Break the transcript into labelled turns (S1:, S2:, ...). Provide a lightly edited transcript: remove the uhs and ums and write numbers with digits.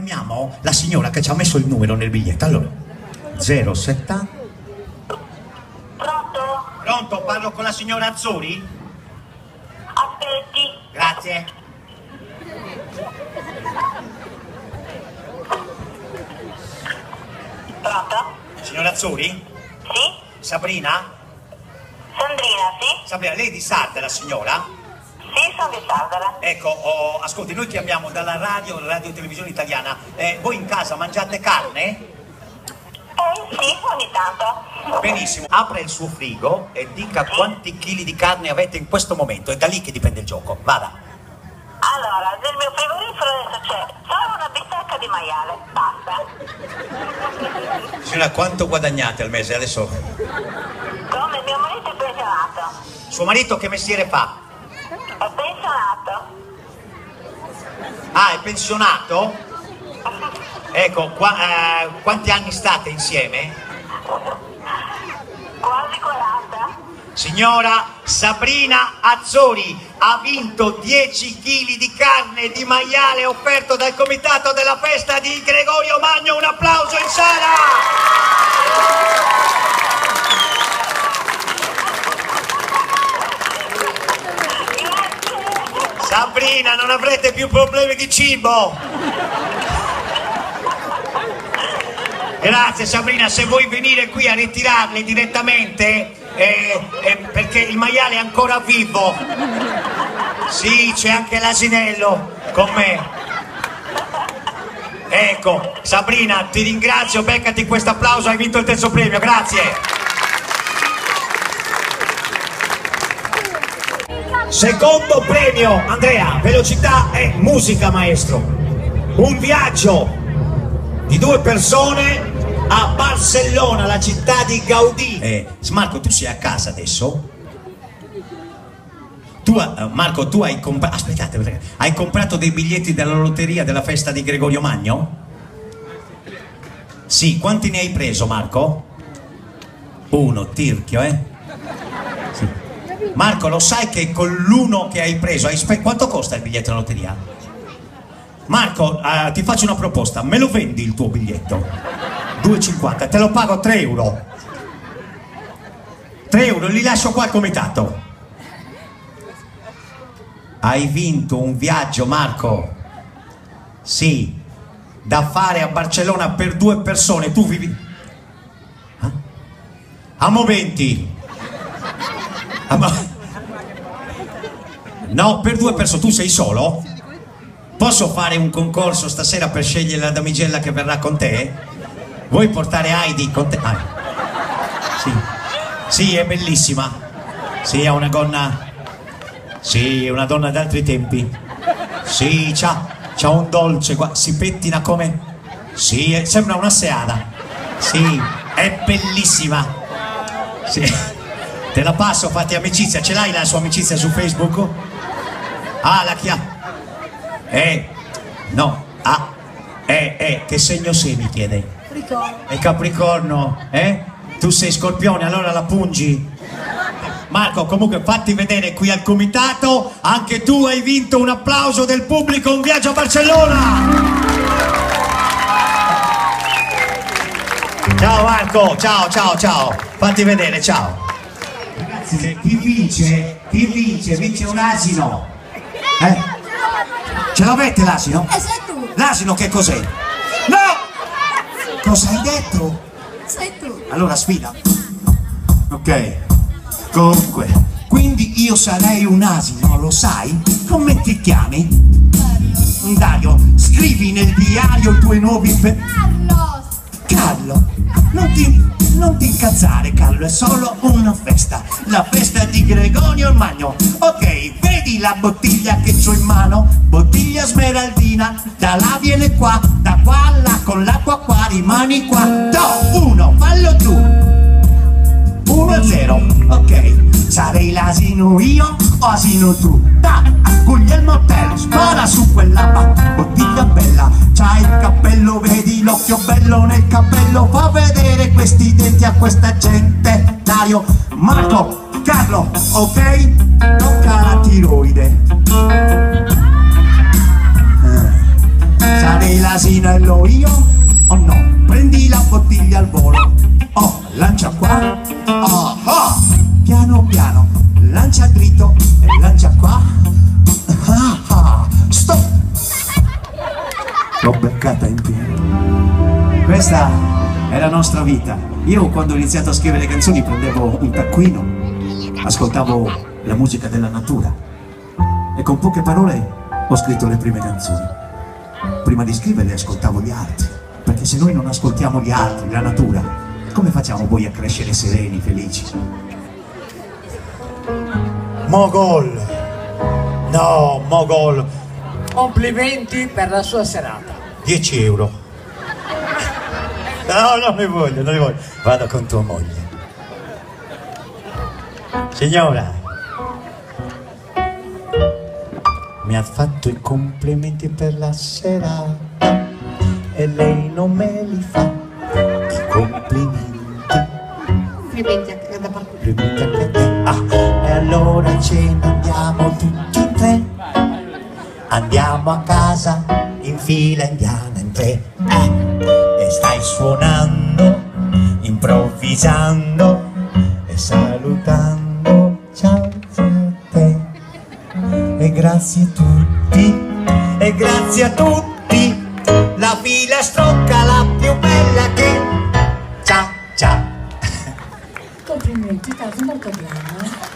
S1: chiamiamo la signora che ci ha messo il numero nel biglietto. Allora, 070.
S2: Pronto?
S1: Pronto, parlo con la signora Azzori?
S2: Aspetti.
S1: Grazie.
S2: Pronto?
S1: Signora Azzori?
S2: Sì?
S1: Sabrina?
S2: Sandrina, sì?
S1: Sabrina, lei è di Sarda, la signora?
S2: Sì, sono di Sardara.
S1: Ecco, ascolti, noi chiamiamo dalla radio televisione italiana. Voi in casa mangiate carne?
S2: Sì, ogni tanto.
S1: Benissimo, apra il suo frigo e dica quanti chili di carne avete in questo momento, è da lì che dipende il gioco, vada.
S2: Allora, nel mio frigorifero adesso c'è solo una bistecca di maiale, basta.
S1: Signora, quanto guadagnate al mese adesso?
S2: Come mio marito è pensionato.
S1: Suo marito che mestiere fa?
S2: È pensionato.
S1: Ah, è pensionato? Ecco, quanti anni state insieme?
S2: Quasi 40.
S1: Signora Sabrina Azzori ha vinto 10 kg di carne di maiale offerto dal comitato della festa di Gregorio Magno. Un applauso in sala! Sabrina, non avrete più problemi di cibo. Grazie Sabrina, se vuoi venire qui a ritirarli direttamente, perché il maiale è ancora vivo. Sì, c'è anche l'asinello con me. Ecco, Sabrina, ti ringrazio, beccati questo applauso, hai vinto il terzo premio, grazie. Secondo premio, Andrea, velocità e musica, maestro. Un viaggio di 2 persone a Barcellona, la città di Gaudì. Marco, tu sei a casa adesso? Marco, tu hai comprato... Aspettate, hai comprato dei biglietti della lotteria della festa di Gregorio Magno? Sì, quanti ne hai preso, Marco? 1, tirchio, Sì. Marco, lo sai che con l'1 che hai preso, quanto costa il biglietto della lotteria? Marco, ti faccio una proposta, me lo vendi il tuo biglietto? 2,50, te lo pago 3 euro. 3 euro, li lascio qua al comitato. Hai vinto un viaggio, Marco. Sì, da fare a Barcellona per 2 persone. Tu vivi... A momenti. No, per 2 persone. Tu sei solo? Posso fare un concorso stasera per scegliere la damigella che verrà con te? Vuoi portare Heidi con te? Sì. Sì, è bellissima. Sì, è una donna... Sì, è una donna d'altri tempi. Sì, c'ha un dolce qua. Si pettina come... Sì, sembra una seada. Sì, è bellissima. Sì. Te la passo, fate amicizia. Ce l'hai la sua amicizia su Facebook? Ah, la chiama. No, che segno sei, mi chiede?
S3: Capricorno.
S1: È Capricorno, Tu sei Scorpione, allora la pungi. Marco, comunque fatti vedere qui al comitato, anche tu hai vinto un applauso del pubblico, un viaggio a Barcellona. Ciao Marco, ciao, fatti vedere, ciao. Ragazzi, chi vince un asino. Ce l'avete l'asino?
S3: Sei tu.
S1: L'asino che cos'è? No! Cosa hai detto?
S3: Sei tu.
S1: Allora sfida. Ok. Comunque, quindi io sarei un asino, lo sai? Come ti chiami? Dario. Scrivi nel diario i tuoi nuovi Carlo. Non ti incazzare, Carlo, è solo una festa. La festa di Gregorio Magno. Ok, vedi la bottiglia che c'ho in mano? Bottiglia smeraldina. Da là viene qua, da qua a là, con l'acqua qua, rimani qua. Do, 1, fallo tu. 1-0, ok. Sarei l'asino io o asino tu? Da, Guglielmo Tell, spara su quella bottiglia bella. C'hai il cappello, vedi l'occhio bello nel cappello. Fa vedere questi denti a questa gente. Dario, Marco, Carlo, ok? Tocca la tiroide. Tirare l'asino e lo io, oh no, prendi la bottiglia al volo, oh, lancia qua, oh, oh, piano piano, lancia dritto e lancia qua, ah, ah, stop! L'ho beccata in pieno. Questa è la nostra vita. Io quando ho iniziato a scrivere canzoni prendevo un taccuino, ascoltavo la musica della natura e con poche parole ho scritto le prime canzoni. Prima di scriverle ascoltavo gli altri, perché se noi non ascoltiamo gli altri, la natura, come facciamo poi a crescere sereni, felici?
S3: Mogol! No, Mogol!
S4: Complimenti per la sua serata.
S3: 10 euro. No, non ne voglio, non ne voglio. Vado con tua moglie. Signora, mi ha fatto i complimenti per la serata e lei non me li fa i complimenti.
S4: Complimenti anche da parte.
S3: Complimenti anche a te. Ah, e allora ce ne andiamo tutti e tre. Andiamo a casa in fila indiana in tre. E stai suonando, improvvisando e salutando. Ciao a te. E grazie a tutti, e grazie a tutti. La filastrocca la più bella che... Ciao, ciao.
S4: Complimenti, tanto molto bravo.